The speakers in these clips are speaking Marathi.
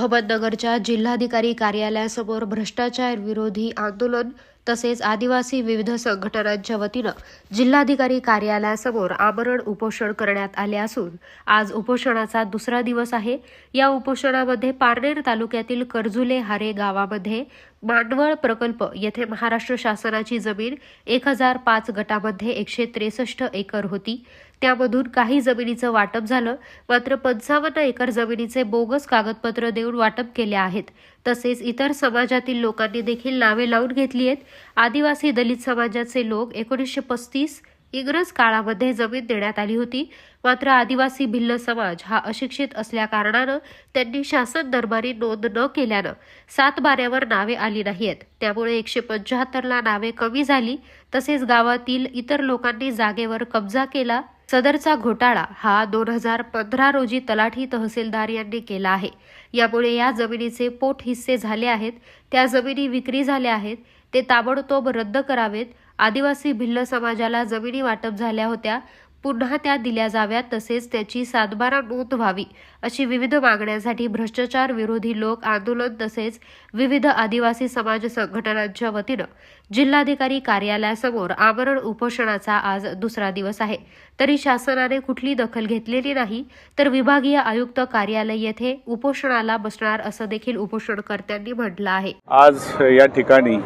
अहमदनगरच्या जिल्हाधिकारी कार्यालयासमोर भ्रष्टाचार विरोधी आंदोलन तसेच आदिवासी विविध संघटनांच्या वतीनं जिल्हाधिकारी कार्यालयासमोर आमरण उपोषण करण्यात आले असून आज उपोषणाचा दुसरा दिवस आहे। या उपोषणामध्ये पारनेर तालुक्यातील करजुले हारे गावामध्ये मांडवळ प्रकल्प येथे महाराष्ट्र शासनाची जमीन 1005 गटामध्ये 163 एकर होती। त्यामधून काही जमिनीचं वाटप झालं, मात्र 55 एकर जमिनीचे बोगस कागदपत्र देऊन वाटप केले आहेत। तसेच इतर समाजातील लोकांनी देखील नावे लावून घेतली आहेत। आदिवासी दलित समाजाचे लोक 1935 इंग्रज काळामध्ये जमीन देण्यात आली होती, मात्र आदिवासी भिल्ल समाज हा अशिक्षित असल्या कारणानं त्यांनी शासन दरबारी नोंद न केल्यानं 7 बाऱ्यावर नावे आली नाहीत। त्यामुळे 175 ला नावे कमी झाली। तसेच गावातील इतर लोकांनी जागेवर कब्जा केला। सदरचा घोटाळा हा 2015 रोजी तलाठी तहसीलदार यांनी केला आहे। यामुळे या जमिनीचे पोट हिस्से झाले आहेत। त्या जमिनी विक्री झाल्या आहेत, ते ताबडतोब रद्द करावेत। आदिवासी भिल्ल समाजाला जमिनी वाटप झाल्या होत्या, पुन्हा त्या दिल्या जाव्यात, तसेच त्याची सातबारा नोंद व्हावी अशी विविध मागण्यांसाठी भ्रष्टाचार विरोधी लोक आंदोलन तसेच विविध आदिवासी समाज संघटनांच्या वतीनं जिल्हाधिकारी कार्यालयासमोर आमरण उपोषणाचा आज दुसरा दिवस आहे। तरी शासनाने कुठली दखल घेतलेली नाही, तर विभागीय आयुक्त कार्यालय येथे उपोषणाला बसणार असं देखील उपोषणकर्त्यांनी म्हटलं आहे। आज या ठिकाणी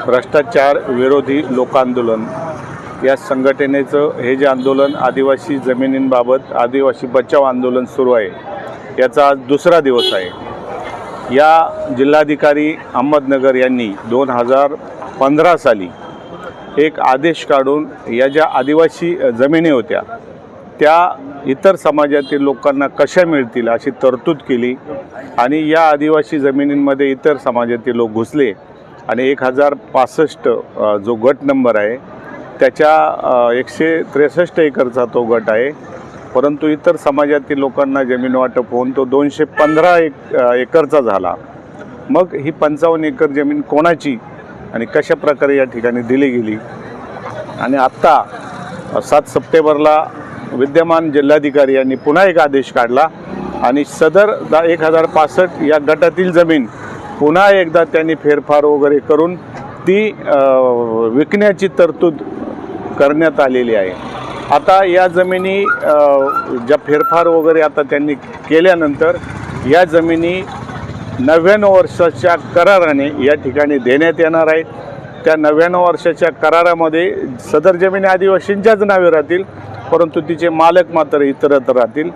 भ्रष्टाचार विरोधी लोक आंदोलन या संघटनेचं हे जे आंदोलन आदिवासी जमिनींबाबत आदिवासी बचाव आंदोलन सुरू आहे, याचा आज दुसरा दिवस आहे। या जिल्हाधिकारी अहमदनगर यांनी 2015 साली एक आदेश काढून या ज्या आदिवासी जमिनी होत्या त्या इतर समाजातील लोकांना कशा मिळतील अशी तरतूद केली आणि या आदिवासी जमिनींमध्ये इतर समाजातील लोक घुसले आणि 1065 जो गट नंबर आहे त्याच्या 163 एकरचा तो गट आहे। परंतु इतर समाजातील लोकांना जमीन वाटप होऊन तो 215 एकरचा झाला। मग ही 55 एकर जमीन कोणाची आणि कशा प्रकारे या ठिकाणी दिली गेली आणि आत्ता 7 सप्टेंबरला विद्यमान जिल्हाधिकारी यांनी पुन्हा एक आदेश काढला आणि सदर 1065 या गटातील जमीन पुन्हा एकदा त्यांनी फेरफार वगैरे करून ती विकण्याची तरतूद करण्यात आलेली आहे। आता या जमिनी ज्या फेरफार वगैरे आता त्यांनी केल्यानंतर या जमिनी 99 वर्षाच्या कराराने या ठिकाणी देण्यात येणार आहेत। त्या 99 वर्षाच्या करारामध्ये सदर जमिनी आदिवासींच्याच नावे राहतील, परंतु तिचे मालक मात्र इतरत्र राहतील।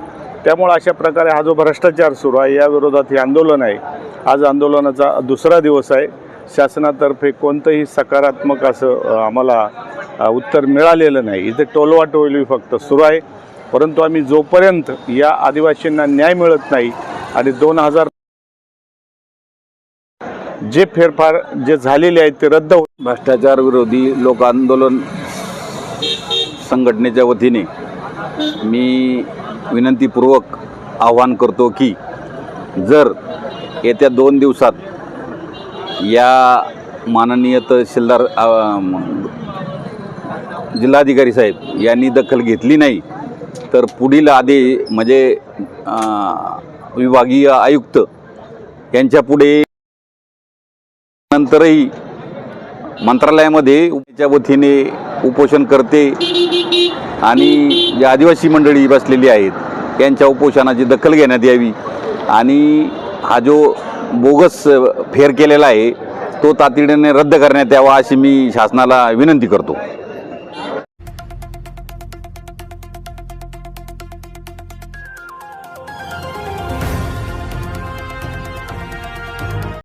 त्यामुळे अशा प्रकारे हा जो भ्रष्टाचार सुरू आहे या विरोधात हे आंदोलन आहे। आज आंदोलनाचा दुसरा दिवस आहे। शासनातर्फे कोणतंही सकारात्मक असं आम्हाला उत्तर मिळालेलं नाही। इथे टोलवाटोलवी फक्त सुरू आहे, परंतु आम्ही जोपर्यंत या आदिवासींना न्याय मिळत नाही आणि 2000 जे फेरफार जे झालेले आहेत ते रद्द भ्रष्टाचार विरोधी लोक आंदोलन संघटनेच्या वतीने मी विनंतीपूर्वक आवाहन करतो की जर येत्या 2 दिवसात या माननीय तहसीलदार जिल्हाधिकारी साहेब यांनी दखल घेतली नाही तर पुढील आदेश म्हणजे विभागीय आयुक्त यांच्या पुढे नंतरही मंत्रालयामध्ये च्या वतीने उपोषण करते आणि जे आदिवासी मंडळी बसलेली आहेत यांच्या उपोषणाची दखल घेण्यात यावी आणि हा जो बोगस फेर केलेला आहे तो तातडीने रद्द करण्यात यावा अशी मी शासनाला विनंती करतो।